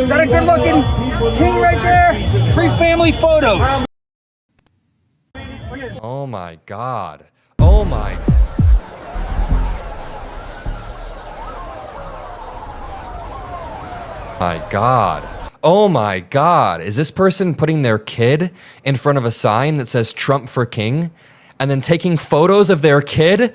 Is that a good looking king right there? Free family photos. Oh my God. Oh my. My God. Oh my God. Is this person putting their kid in front of a sign that says Trump for King and then taking photos of their kid?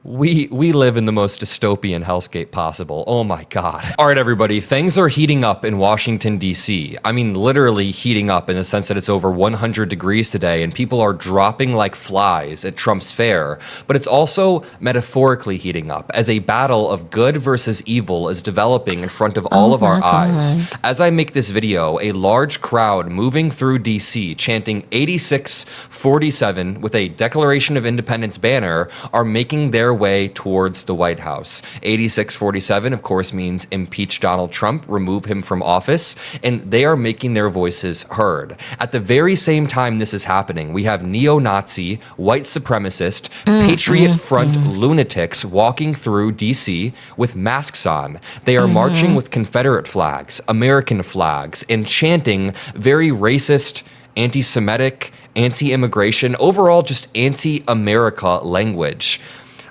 We live in the most dystopian hellscape possible. Oh my God. All right, everybody, things are heating up in Washington, D.C. I mean, literally heating up in the sense that it's over 100 degrees today and people are dropping like flies at Trump's fair. But it's also metaphorically heating up as a battle of good versus evil is developing in front of all of our eyes. As I make this video, a large crowd moving through D.C. chanting 8647 with a Declaration of Independence banner are making their way towards the White House. 8647, of course, means impeach Donald Trump, remove him from office, and they are making their voices heard. At the very same time this is happening, we have neo-Nazi, white supremacist, Patriot Front lunatics walking through DC with masks on. They are marching with Confederate flags, American flags, and chanting very racist, anti-Semitic, anti-immigration, overall just anti-America language.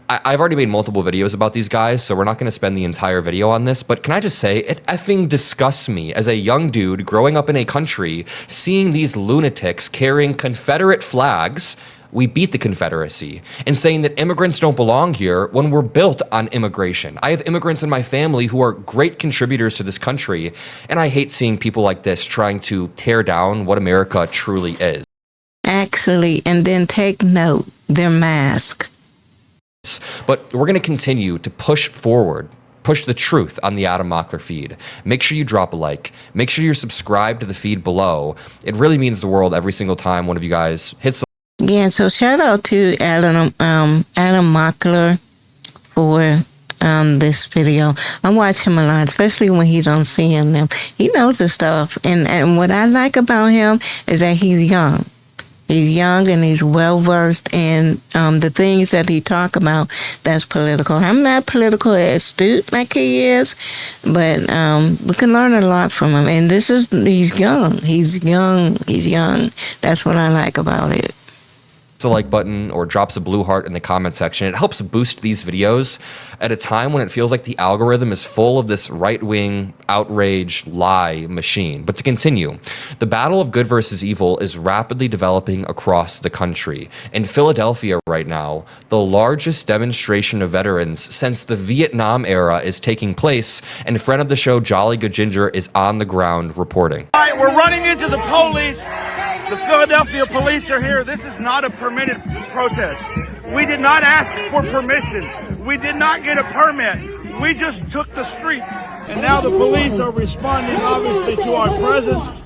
I've already made multiple videos about these guys, so we're not going to spend the entire video on this, but can I just say, it effing disgusts me as a young dude growing up in a country, seeing these lunatics carrying Confederate flags, we beat the Confederacy, and saying that immigrants don't belong here when we're built on immigration. I have immigrants in my family who are great contributors to this country, and I hate seeing people like this trying to tear down what America truly is. Actually, and then take note, their mask. But we're going to continue to push forward, push the truth on the Adam Mockler feed. Make sure you drop a like. Make sure you're subscribed to the feed below. It really means the world every single time one of you guys hits the... Yeah, so shout out to Adam Mockler for this video. I watch him a lot, especially when he's on CNN. He knows the stuff. And what I like about him is that he's young. He's young and he's well-versed in the things that he talk about that's political. I'm not politically astute like he is, but we can learn a lot from him. And he's young. He's young. That's what I like about it. The like button or drops a blue heart in the comment section. It helps boost these videos at a time when it feels like the algorithm is full of this right-wing outrage lie machine. But to continue, the battle of good versus evil is rapidly developing across the country. In Philadelphia right now, the largest demonstration of veterans since the Vietnam era is taking place, and friend of the show Jolly Good Ginger is on the ground reporting. All right, we're running into the police. The Philadelphia police are here. This is not a permitted protest. We did not ask for permission. We did not get a permit. We just took the streets. And now the police are responding, obviously, to our presence.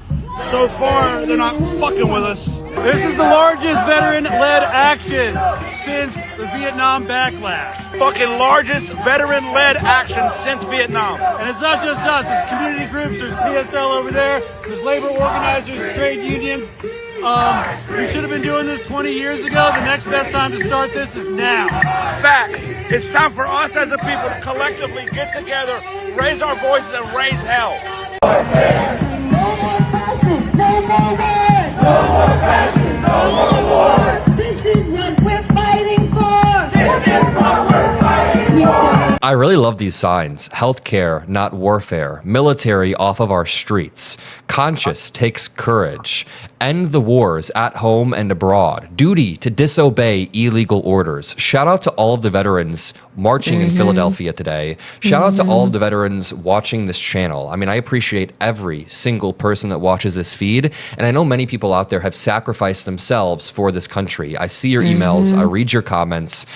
So far, they're not fucking with us. This is the largest veteran-led action since the Vietnam backlash. Fucking largest veteran-led action since Vietnam. And it's not just us, it's community groups, there's PSL over there, there's labor organizers, trade unions. We should have been doing this 20 years ago. The next best time to start this is now. Facts. It's time for us as a people to collectively get together, raise our voices, and raise hell. No more fascists, no more war! No more fascists, no more war! This is what we're fighting for! This is what we're fighting for! I really love these signs. Healthcare, not warfare. Military off of our streets. Conscious takes courage. End the wars at home and abroad. Duty to disobey illegal orders. Shout out to all of the veterans marching in Philadelphia today. Shout out to all of the veterans watching this channel. I mean, I appreciate every single person that watches this feed. And I know many people out there have sacrificed themselves for this country. I see your emails. I read your comments.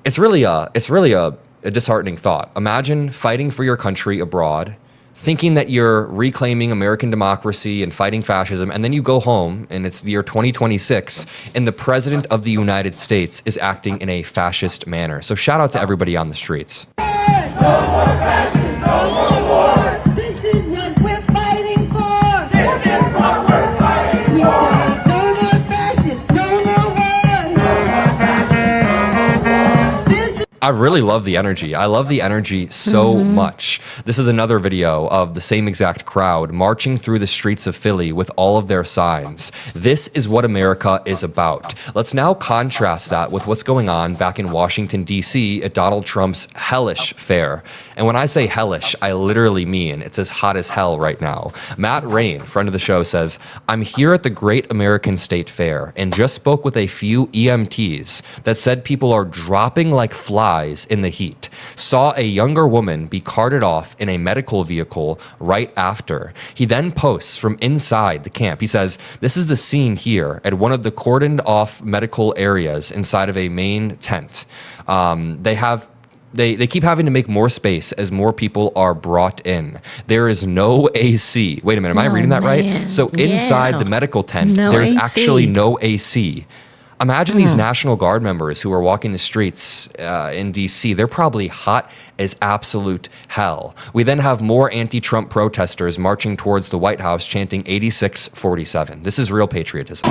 It's really a disheartening thought. Imagine fighting for your country abroad, thinking that you're reclaiming American democracy and fighting fascism, and then you go home and it's the year 2026 and the president of the United States is acting in a fascist manner. So shout out to everybody on the streets. No more fascists, no more war! This is what we're fighting for! This is what we're fighting for! We say no more fascists, no more wars! No more fascists, no more wars! I really love the energy. I love the energy so much. This is another video of the same exact crowd marching through the streets of Philly with all of their signs. This is what America is about. Let's now contrast that with what's going on back in Washington, D.C. at Donald Trump's hellish fair. And when I say hellish, I literally mean it's as hot as hell right now. Matt Rain, friend of the show, says, I'm here at the Great American State Fair and just spoke with a few EMTs that said people are dropping like flies in the heat. Saw a younger woman be carted off in a medical vehicle right after. He then posts from inside the camp. He says, this is the scene here at one of the cordoned off medical areas inside of a main tent. They keep having to make more space as more people are brought in. There is no AC. Wait a minute, am I reading that right? So inside the medical tent, there's actually no AC. Imagine these National Guard members who are walking the streets in D.C. They're probably hot as absolute hell. We then have more anti-Trump protesters marching towards the White House chanting 8647. This is real patriotism.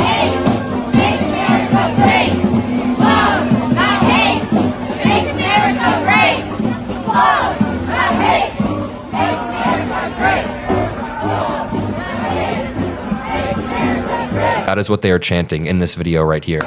That is what they are chanting in this video right here.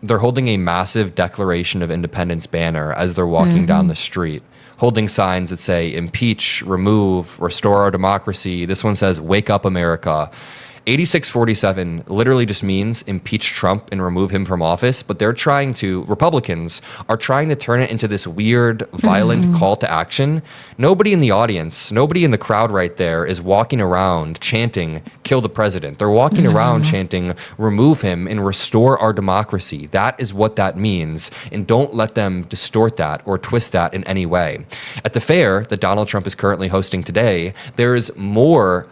They're holding a massive Declaration of Independence banner as they're walking down the street, holding signs that say impeach, remove, restore our democracy. This one says wake up America. 8647 literally just means impeach Trump and remove him from office, but Republicans are trying to turn it into this weird, violent call to action. Nobody in the audience, nobody in the crowd right there is walking around chanting, kill the president. They're walking around chanting, remove him and restore our democracy. That is what that means, and don't let them distort that or twist that in any way. At the fair that Donald Trump is currently hosting today, there is more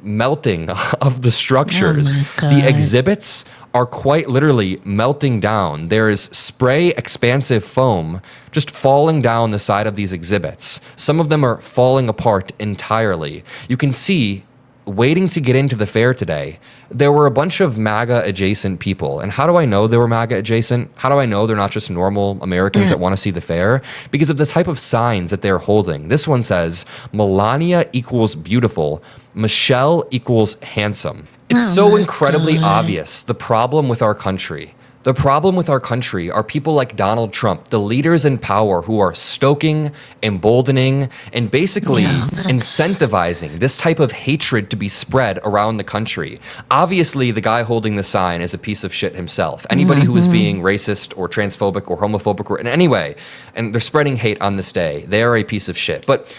melting of the structures. The exhibits are quite literally melting down. There is spray expansive foam just falling down the side of these exhibits. Some of them are falling apart entirely. You can see, waiting to get into the fair today, there were a bunch of MAGA adjacent people. And how do I know they were MAGA adjacent? How do I know they're not just normal Americans that want to see the fair? Because of the type of signs that they're holding. This one says, Melania equals beautiful, Michelle equals handsome. It's so incredibly obvious, the problem with our country. The problem with our country are people like Donald Trump, the leaders in power who are stoking, emboldening, and basically incentivizing this type of hatred to be spread around the country. Obviously, the guy holding the sign is a piece of shit himself. Anybody who is being racist or transphobic or homophobic or in any way, and they're spreading hate on this day, they are a piece of shit. But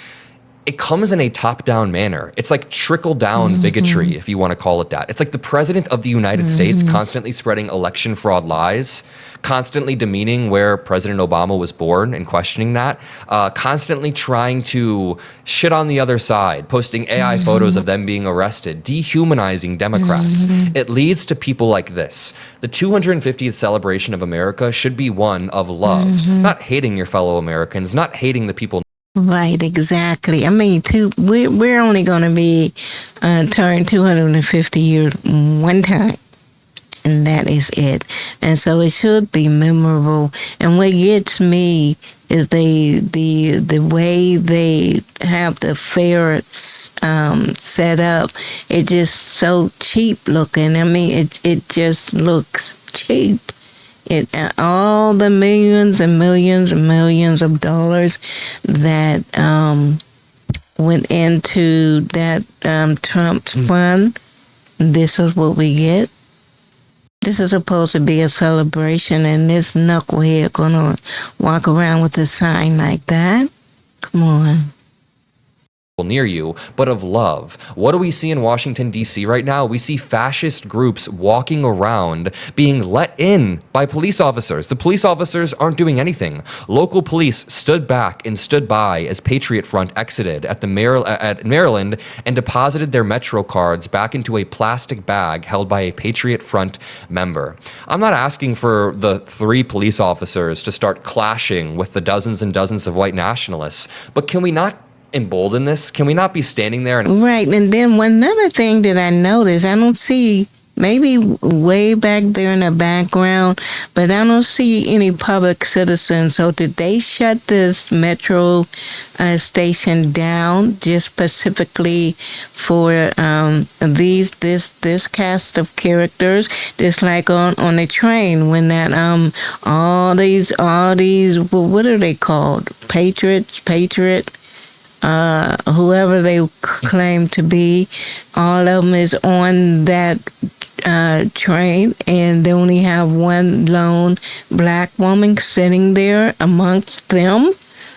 it comes in a top-down manner. It's like trickle-down bigotry, if you want to call it that. It's like the president of the United States constantly spreading election fraud lies, constantly demeaning where President Obama was born and questioning that, constantly trying to shit on the other side, posting AI photos of them being arrested, dehumanizing Democrats. It leads to people like this. The 250th celebration of America should be one of love, not hating your fellow Americans, not hating the people. Right, exactly. I mean, we're only going to be turn 250 years one time, and that is it. And so it should be memorable. And what gets me is the way they have the fair set up. It's just so cheap looking. I mean, it just looks cheap. All the millions and millions and millions of dollars that went into that Trump's fund, this is what we get. This is supposed to be a celebration, and this knucklehead gonna walk around with a sign like that? Come on. Near you, but of love. What do we see in Washington, D.C. right now? We see fascist groups walking around being let in by police officers. The police officers aren't doing anything. Local police stood back and stood by as Patriot Front exited at Maryland and deposited their Metro cards back into a plastic bag held by a Patriot Front member. I'm not asking for the 3 police officers to start clashing with the dozens and dozens of white nationalists, but can we not embolden this? Can we not be standing there and Right, and then one other thing that I noticed, I don't see, maybe way back there in the background, but I don't see any public citizens. So did they shut this metro station down just specifically for this cast of characters? Just like on the train when that all these what are they called? Patriot. Whoever they claim to be, all of them is on that train, and they only have one lone black woman sitting there amongst them,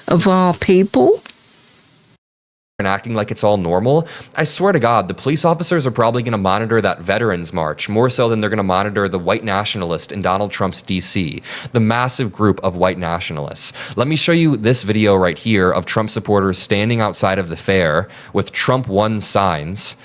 of all people. and acting like it's all normal? I swear to God, the police officers are probably going to monitor that Veterans March more so than they're going to monitor the white nationalist in Donald Trump's DC, the massive group of white nationalists. Let me show you this video right here of Trump supporters standing outside of the fair with Trump won signs.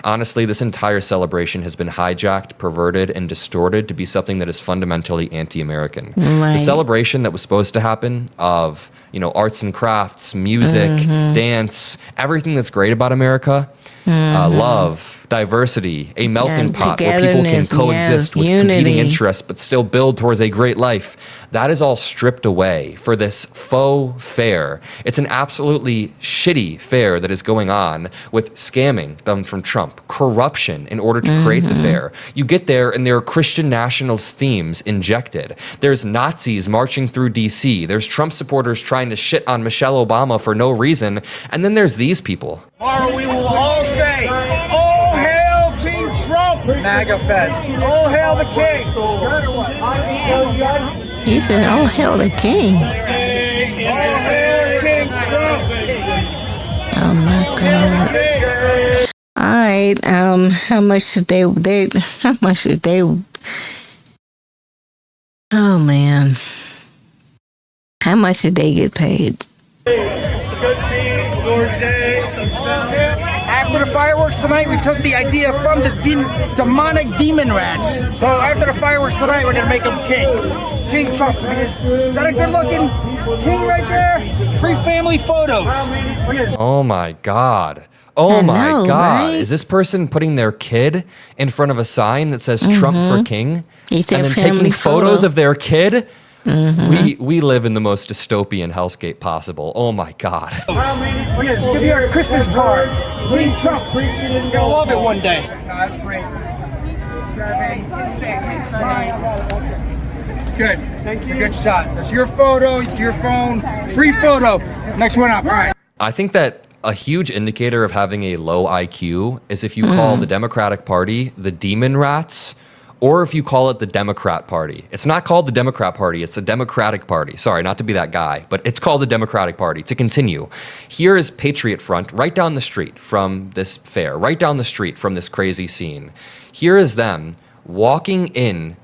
Honestly, this entire celebration has been hijacked, perverted, and distorted to be something that is fundamentally anti-American. Right. The celebration that was supposed to happen of, arts and crafts, music, dance, everything that's great about America, love, diversity, a melting pot where people can coexist with competing interests but still build towards a great life. That is all stripped away for this faux fair. It's an absolutely shitty fair that is going on with scamming done from Trump, corruption in order to create the fair. You get there and there are Christian nationalist themes injected. There's Nazis marching through DC. There's Trump supporters trying to shit on Michelle Obama for no reason. And then there's these people. Tomorrow we will all say, "Oh, hail King Trump!" MAGA Fest. Oh, hail the King. He said, "Oh, hell, the king." Oh, hail King Trump. Oh, my God. All right, how much did they, oh, man. How much did they get paid? After the fireworks tonight, we took the idea from the demonic demon rats. So after the fireworks tonight, we're going to make him king. King Trump. Is that a good-looking king right there? Free family photos. Oh my God. Oh my know, God. right? Is this person putting their kid in front of a sign that says Trump for king? It's their And then family taking photos photo. of their kid? We live in the most dystopian hellscape possible. Oh my God. Just give you a Christmas card. King Trump. You'll love it one day. No, that's great. Good. It's a good shot. That's your photo. It's your phone. Free photo. Next one up. All right. I think that a huge indicator of having a low IQ is if you call the Democratic Party the demon rats, or if you call it the Democrat Party. It's not called the Democrat Party, it's the Democratic Party. Sorry, not to be that guy, but it's called the Democratic Party. To continue, here is Patriot Front right down the street from this fair, right down the street from this crazy scene. Here is them walking in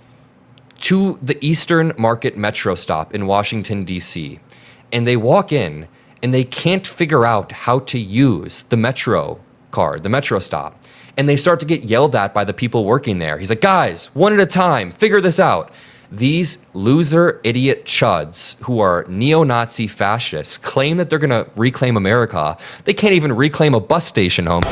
to the Eastern Market Metro stop in Washington, D.C. And they walk in and they can't figure out how to use the Metro card, the Metro stop. And they start to get yelled at by the people working there. He's like, guys, one at a time, figure this out. These loser idiot chuds who are neo-Nazi fascists claim that they're gonna reclaim America. They can't even reclaim a bus station home.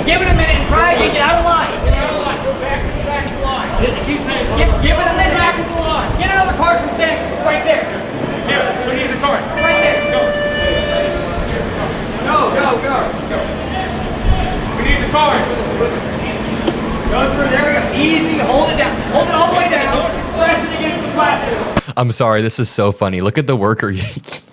Give it a minute. Back to the line. Get another card from Sam. It's right there. Here, who needs a card? Right there. Go. Who needs a card? Go through. There we go. Easy. Hold it down. Hold it all the way down. Press it against the platform. I'm sorry, this is so funny. Look at the worker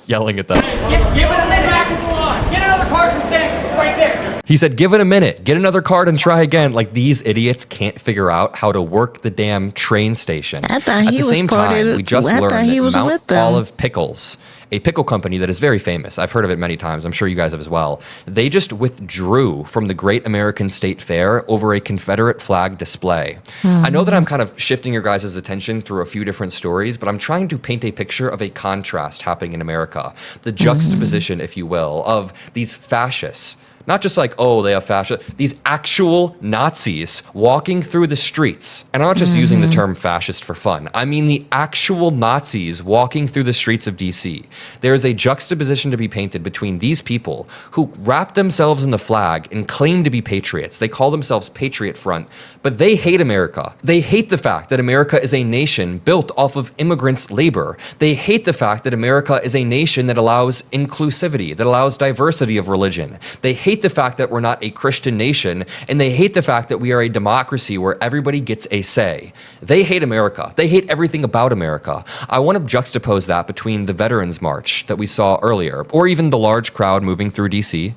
yelling at them. Give it a minute. Back to the line. Get another card from Sam. It's right there. He said, give it a minute, get another card and try again. Like, these idiots can't figure out how to work the damn train station. I thought At he the was same part of time, the- we just I thought learned he that was Mount with them. Olive Pickles, a pickle company that is very famous, I've heard of it many times, I'm sure you guys have as well, they just withdrew from the Great American State Fair over a Confederate flag display. I know that I'm kind of shifting your guys' attention through a few different stories, but I'm trying to paint a picture of a contrast happening in America. The juxtaposition, if you will, of these fascists. Not just like, oh, they have fascist, these actual Nazis walking through the streets. And I'm not just using the term fascist for fun. I mean the actual Nazis walking through the streets of DC. There is a juxtaposition to be painted between these people who wrap themselves in the flag and claim to be patriots. They call themselves Patriot Front, but they hate America. They hate the fact that America is a nation built off of immigrants' labor. They hate the fact that America is a nation that allows inclusivity, that allows diversity of religion. They hate the fact that we're not a Christian nation, and they hate the fact that we are a democracy where everybody gets a say. They hate America. They hate everything about America. I want to juxtapose that between the Veterans March that we saw earlier, or even the large crowd moving through DC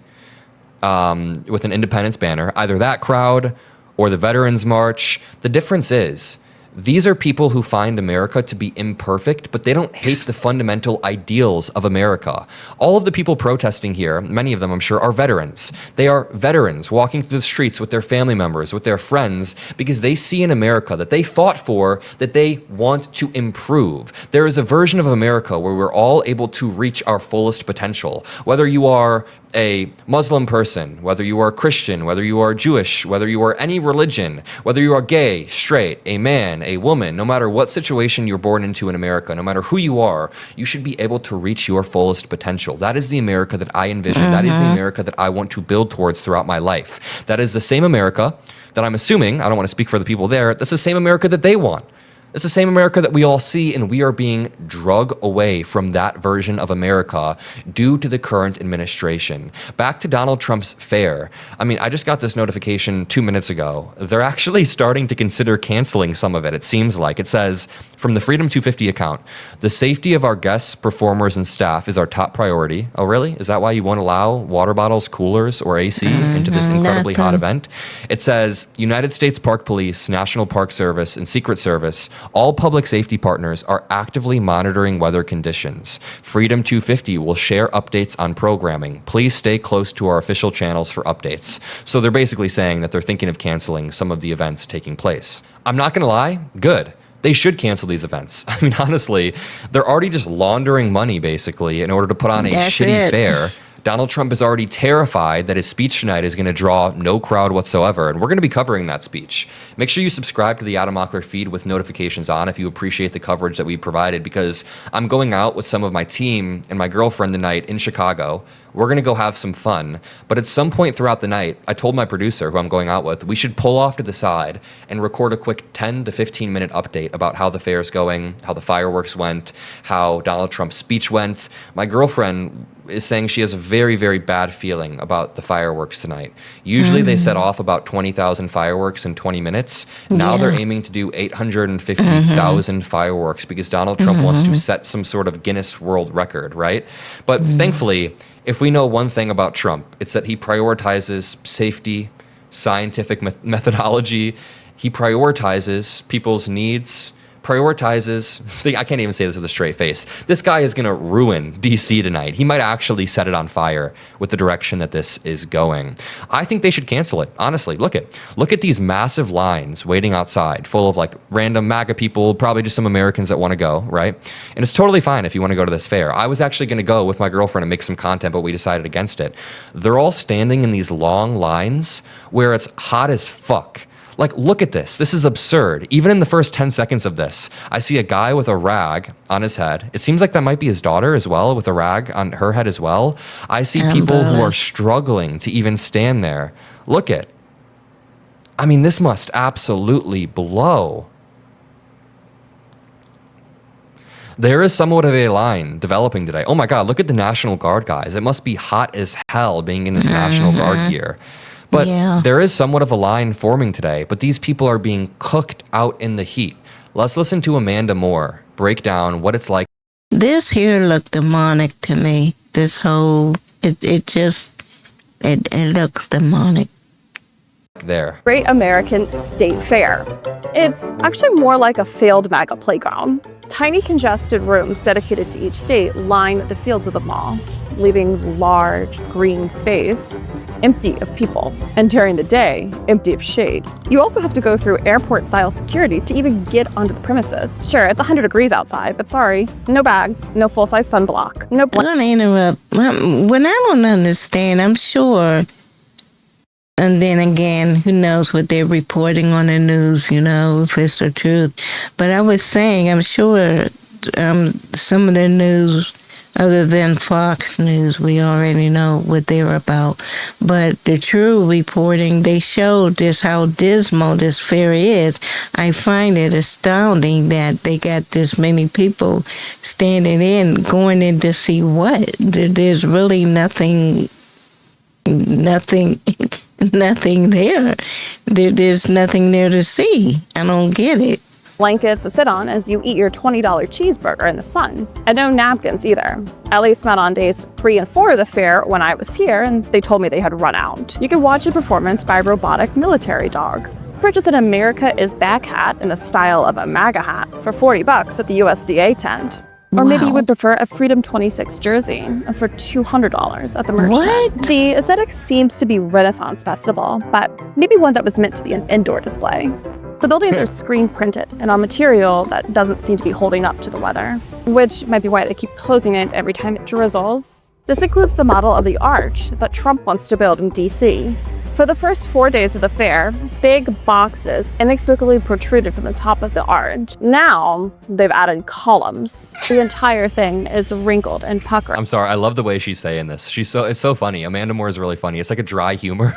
with an independence banner, either that crowd or the Veterans March. The difference is, these are people who find America to be imperfect, but they don't hate the fundamental ideals of America. All of the people protesting here, many of them I'm sure, are veterans. They are veterans walking through the streets with their family members, with their friends, because they see an America that they fought for, that they want to improve. There is a version of America where we're all able to reach our fullest potential. Whether you are a Muslim person, whether you are Christian, whether you are Jewish, whether you are any religion, whether you are gay, straight, a man, a woman, no matter what situation you're born into in America, no matter who you are, you should be able to reach your fullest potential. That is the America that I envision. That is the America that I want to build towards throughout my life. That is the same America that I'm assuming, I don't want to speak for the people there, that's the same America that they want. It's the same America that we all see, and we are being drug away from that version of America due to the current administration. Back to Donald Trump's fair. I mean, I just got this notification 2 minutes ago. They're actually starting to consider canceling some of it, it seems like. It says, from the Freedom 250 account, the safety of our guests, performers, and staff is our top priority. Oh, really? Is that why you won't allow water bottles, coolers, or AC into this incredibly hot event? It says, United States Park Police, National Park Service, and Secret Service, all public safety partners are actively monitoring weather conditions. Freedom 250 will share updates on programming. Please stay close to our official channels for updates. So they're basically saying that they're thinking of canceling some of the events taking place. I'm not gonna lie, good. They should cancel these events. I mean, honestly, they're already just laundering money, basically, in order to put on a shitty fair. Donald Trump is already terrified that his speech tonight is going to draw no crowd whatsoever, and we're going to be covering that speech. Make sure you subscribe to the Adam Mockler feed with notifications on if you appreciate the coverage that we provided, because I'm going out with some of my team and my girlfriend tonight in Chicago. We're going to go have some fun, but at some point throughout the night, I told my producer, who I'm going out with, we should pull off to the side and record a quick 10 to 15 minute update about how the fair's going, how the fireworks went, how Donald Trump's speech went. My girlfriend is saying she has a very, very bad feeling about the fireworks tonight. Usually they set off about 20,000 fireworks in 20 minutes. Now they're aiming to do 850,000 fireworks because Donald Trump wants to set some sort of Guinness World Record, right? But thankfully, if we know one thing about Trump, it's that he prioritizes safety, scientific methodology. He prioritizes people's needs, I can't even say this with a straight face. This guy is going to ruin DC tonight. He might actually set it on fire with the direction that this is going. I think they should cancel it. Honestly, look at these massive lines waiting outside full of like random MAGA people, probably just some Americans that want to go, right? And it's totally fine if you want to go to this fair. I was actually going to go with my girlfriend and make some content, but we decided against it. They're all standing in these long lines where it's hot as fuck. Like, look at this. This is absurd. Even in the first 10 seconds of this, I see a guy with a rag on his head. It seems like that might be his daughter as well, with a rag on her head as well. I see people who are struggling to even stand there. Look at. I mean, this must absolutely blow. There is somewhat of a line developing today. Oh my God, look at the National Guard guys. It must be hot as hell being in this National Guard gear. But there is somewhat of a line forming today, but these people are being cooked out in the heat. Let's listen to Amanda Moore break down what it's like. This here looked demonic to me. This whole, it just It looks demonic. There. Great American State Fair. It's actually more like a failed MAGA playground. Tiny congested rooms dedicated to each state line the fields of the mall, leaving large green space empty of people, and during the day, empty of shade. You also have to go through airport-style security to even get onto the premises. Sure, it's 100 degrees outside, but sorry, no bags, no full-size sunblock, no... I'm going to interrupt. When I don't understand, I'm sure... And then again, who knows what they're reporting on the news, you know, if it's the truth. But I was saying, I'm sure some of the news, other than Fox News, we already know what they're about. But the true reporting, they showed just how dismal this fair is. I find it astounding that they got this many people standing in, going in to see what? There's really nothing there. There's nothing there to see. I don't get it. Blankets to sit on as you eat your $20 cheeseburger in the sun. And no napkins either. At least not on days 3 and 4 of the fair when I was here, and they told me they had run out. You can watch a performance by a robotic military dog. Purchase an America is Back hat in the style of a MAGA hat for $40 at the USDA tent. Or maybe you would prefer a Freedom 26 jersey for $200 at the merch tent. The aesthetic seems to be Renaissance Festival, but maybe one that was meant to be an indoor display. The buildings are screen printed and on material that doesn't seem to be holding up to the weather, which might be why they keep closing it every time it drizzles. This includes the model of the arch that Trump wants to build in DC. For the first 4 days of the fair, big boxes inexplicably protruded from the top of the arch. Now, they've added columns. The entire thing is wrinkled and puckered. I'm sorry, I love the way she's saying this. It's so funny. Amanda Moore is really funny. It's like a dry humor.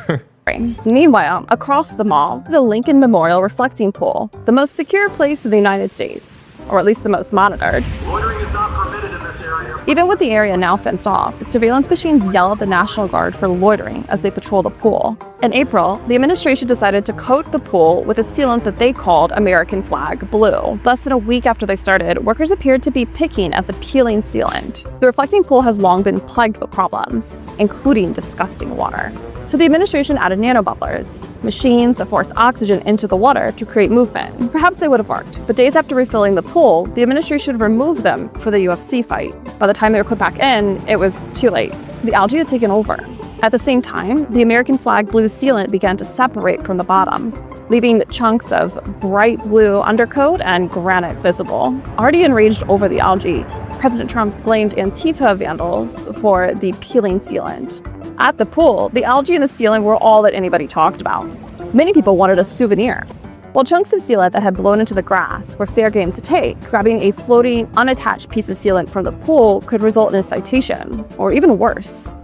Meanwhile, across the mall, the Lincoln Memorial Reflecting Pool, the most secure place in the United States, or at least the most monitored. Loitering is not permitted in this area. Even with the area now fenced off, surveillance machines yell at the National Guard for loitering as they patrol the pool. In April, the administration decided to coat the pool with a sealant that they called American Flag Blue. Less than a week after they started, workers appeared to be picking at the peeling sealant. The reflecting pool has long been plagued with problems, including disgusting water. So the administration added nanobubblers, machines that force oxygen into the water to create movement. Perhaps they would have worked, but days after refilling the pool, the administration removed them for the UFC fight. By the time they were put back in, it was too late. The algae had taken over. At the same time, the American Flag Blue sealant began to separate from the bottom, leaving chunks of bright blue undercoat and granite visible. Already enraged over the algae, President Trump blamed Antifa vandals for the peeling sealant. At the pool, the algae and the sealant were all that anybody talked about. Many people wanted a souvenir. While chunks of sealant that had blown into the grass were fair game to take, grabbing a floating, unattached piece of sealant from the pool could result in a citation, or even worse.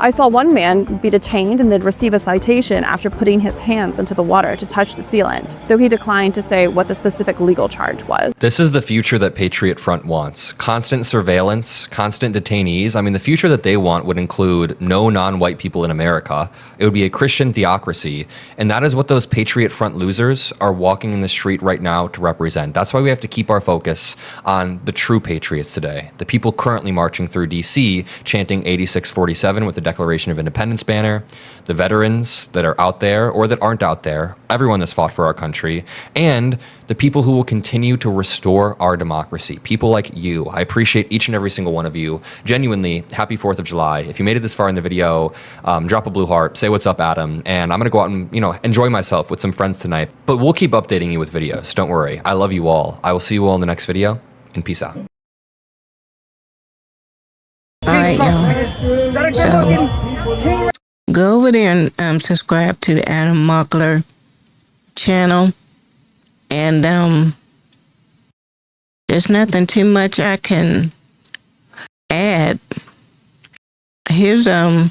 I saw one man be detained and then receive a citation after putting his hands into the water to touch the sealant, though he declined to say what the specific legal charge was. This is the future that Patriot Front wants. Constant surveillance, constant detainees. I mean, the future that they want would include no non-white people in America. It would be a Christian theocracy. And that is what those Patriot Front losers are walking in the street right now to represent. That's why we have to keep our focus on the true patriots today. The people currently marching through DC, chanting 8647 with the Declaration of Independence banner, the veterans that are out there or that aren't out there, everyone that's fought for our country, and the people who will continue to restore our democracy. People like you. I appreciate each and every single one of you. Genuinely, happy 4th of July. If you made it this far in the video, drop a blue heart, say what's up, Adam, and I'm gonna go out and, enjoy myself with some friends tonight. But we'll keep updating you with videos. Don't worry. I love you all. I will see you all in the next video, and peace out. All right, y'all. So, go over there and subscribe to the Adam Mockler channel. And there's nothing too much I can add. Here's oh,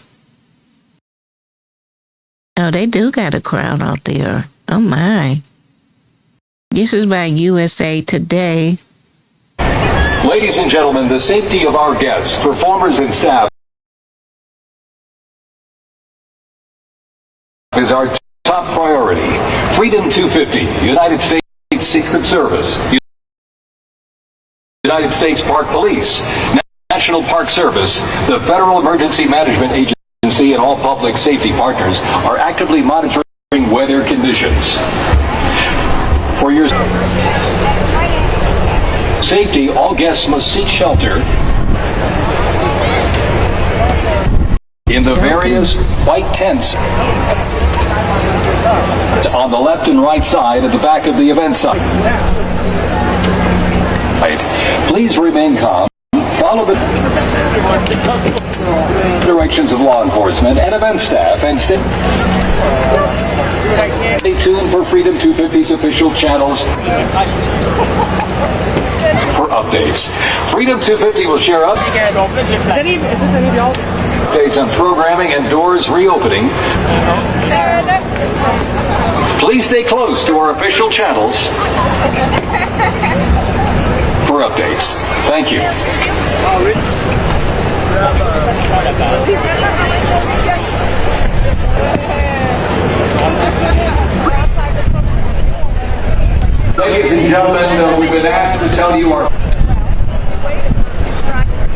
they do got a crowd out there. Oh my. This is by USA Today. Ladies and gentlemen, the safety of our guests, performers, and staff is our top priority. Freedom 250, United States Secret Service, United States Park Police, National Park Service, the Federal Emergency Management Agency, agency and all public safety partners are actively monitoring weather conditions. For your safety, all guests must seek shelter in the various white tents on the left and right side at the back of the event site. Please remain calm. Follow the directions of law enforcement and event staff and stay tuned for Freedom 250's official channels for updates. Freedom 250 will share updates on programming and doors reopening. Please stay close to our official channels for updates. Thank you. Ladies and gentlemen, we've been asked to tell you, our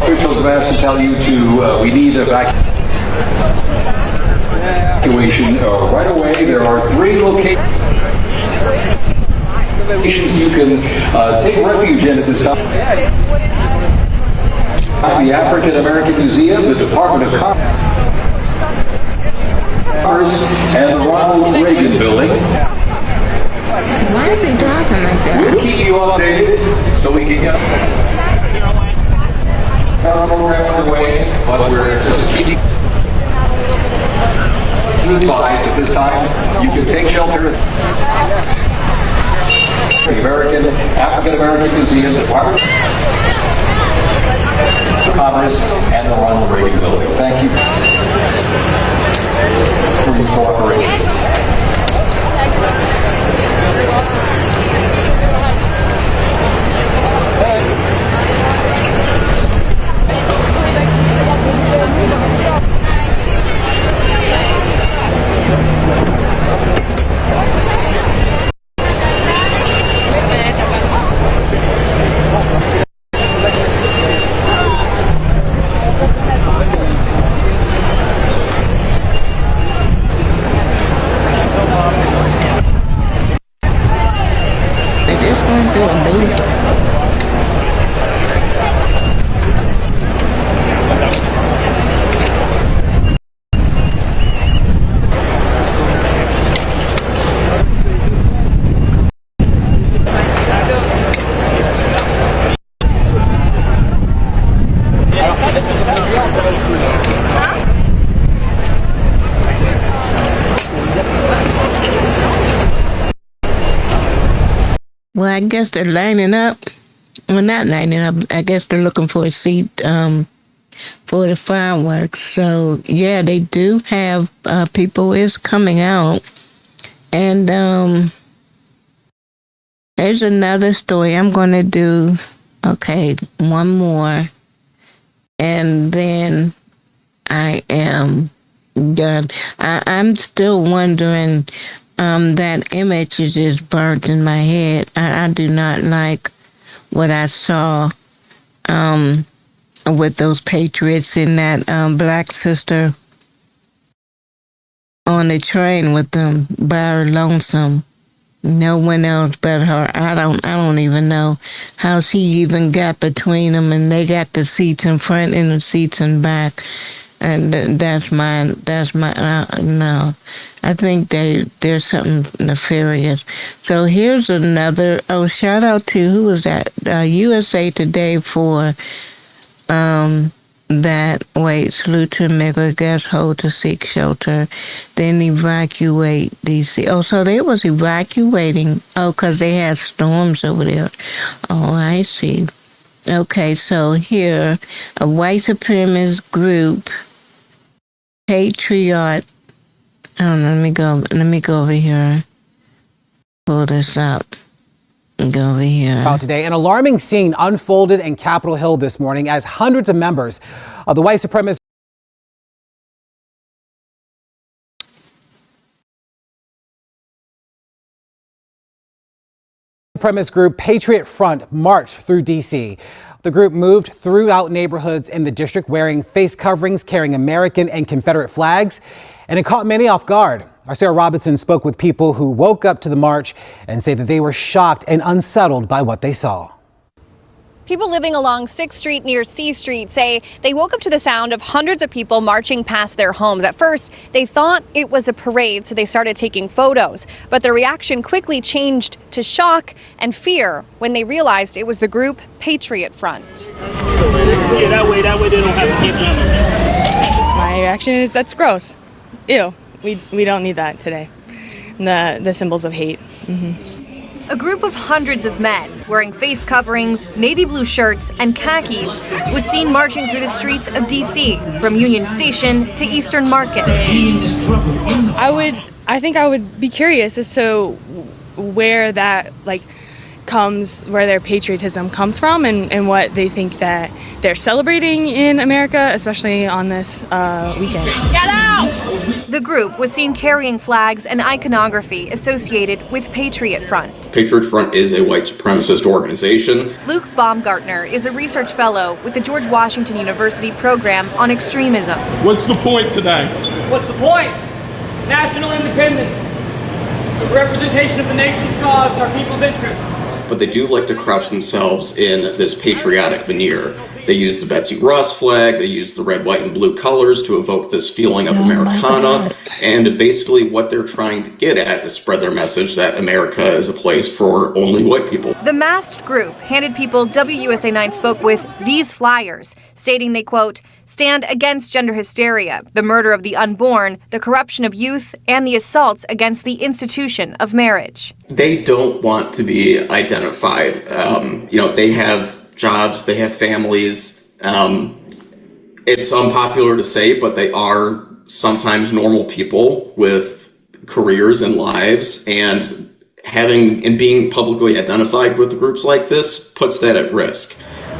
officials have asked to tell you we need evacuation right away. There are 3 locations you can take refuge in at this time. The African American Museum, the Department of Commerce, and the Ronald Reagan Building. Why is he talking like that? We'll keep you updated so we can get our program underway, but we're just keeping you advised at this time. You can take shelter at the African American Museum, Department of Commerce, and the Ronald Reagan Building. Thank you for your cooperation. Well, I guess they're lining up. Well, not lining up. I guess they're looking for a seat for the fireworks. So, yeah, they do have people is coming out. And there's another story. I'm going to do, one more. And then I am done. I'm still wondering... that image is just burnt in my head. I do not like what I saw with those patriots and that black sister on the train with them by her lonesome. No one else but her. I don't even know how she even got between them, and they got the seats in front and the seats in back. And that's my no. I think there's something nefarious. So here's another, shout out to, who was that? USA Today for salute to immigrant guests hold to seek shelter, then evacuate DC. Oh, so they was evacuating, because they had storms over there. Oh, I see. Okay, so here, a white supremacist group, Patriot. Oh, let me go over here. Pull this up. Go over here. Today, an alarming scene unfolded in Capitol Hill this morning as hundreds of members of the white supremacist group Patriot Front marched through D.C. The group moved throughout neighborhoods in the district wearing face coverings, carrying American and Confederate flags, and it caught many off guard. Our Sarah Robinson spoke with people who woke up to the march and say that they were shocked and unsettled by what they saw. People living along 6th Street near C Street say they woke up to the sound of hundreds of people marching past their homes. At first, they thought it was a parade, so they started taking photos. But their reaction quickly changed to shock and fear when they realized it was the group Patriot Front. Yeah, that way they don't have to keep them. My reaction is that's gross. Ew. We don't need that today. The symbols of hate. A group of hundreds of men wearing face coverings, navy blue shirts, and khakis was seen marching through the streets of D.C. from Union Station to Eastern Market. I think I would be curious as to where that where their patriotism comes from and what they think that they're celebrating in America, especially on this weekend. Get out! The group was seen carrying flags and iconography associated with Patriot Front. Patriot Front is a white supremacist organization. Luke Baumgartner is a research fellow with the George Washington University program on extremism. What's the point today? What's the point? National independence, the representation of the nation's cause and our people's interests. But they do like to crouch themselves in this patriotic veneer. They use the Betsy Ross flag, they use the red, white, and blue colors to evoke this feeling of Americana, and basically what they're trying to get at is spread their message that America is a place for only white people. The masked group handed people WUSA 9 spoke with these flyers, stating they, quote, stand against gender hysteria, the murder of the unborn, the corruption of youth, and the assaults against the institution of marriage. They don't want to be identified. They have jobs, they have families. It's unpopular to say, but they are sometimes normal people with careers and lives, and being publicly identified with groups like this puts that at risk.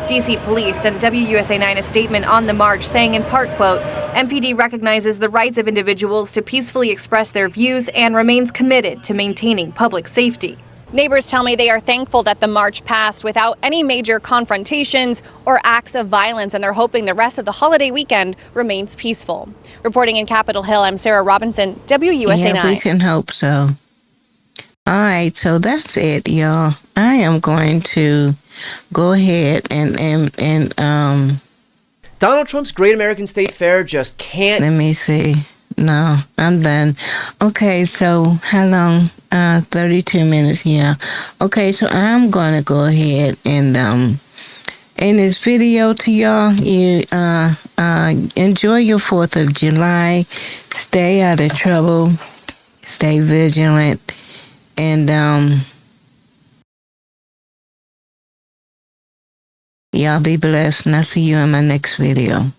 D.C. police sent WUSA 9 a statement on the march saying in part, quote, MPD recognizes the rights of individuals to peacefully express their views and remains committed to maintaining public safety. Neighbors tell me they are thankful that the march passed without any major confrontations or acts of violence, and they're hoping the rest of the holiday weekend remains peaceful. Reporting in Capitol Hill, I'm Sarah Robinson, WUSA 9. Yeah, we can hope so. All right, so that's it, y'all. I am going to go ahead and Donald Trump's Great American State Fair just can't. Let me see. No, I'm done. Okay, so how long? 32 minutes, yeah. Okay, so I'm going to go ahead and in this video to y'all, you enjoy your 4th of July. Stay out of trouble. Stay vigilant. And y'all be blessed, and I'll see you in my next video.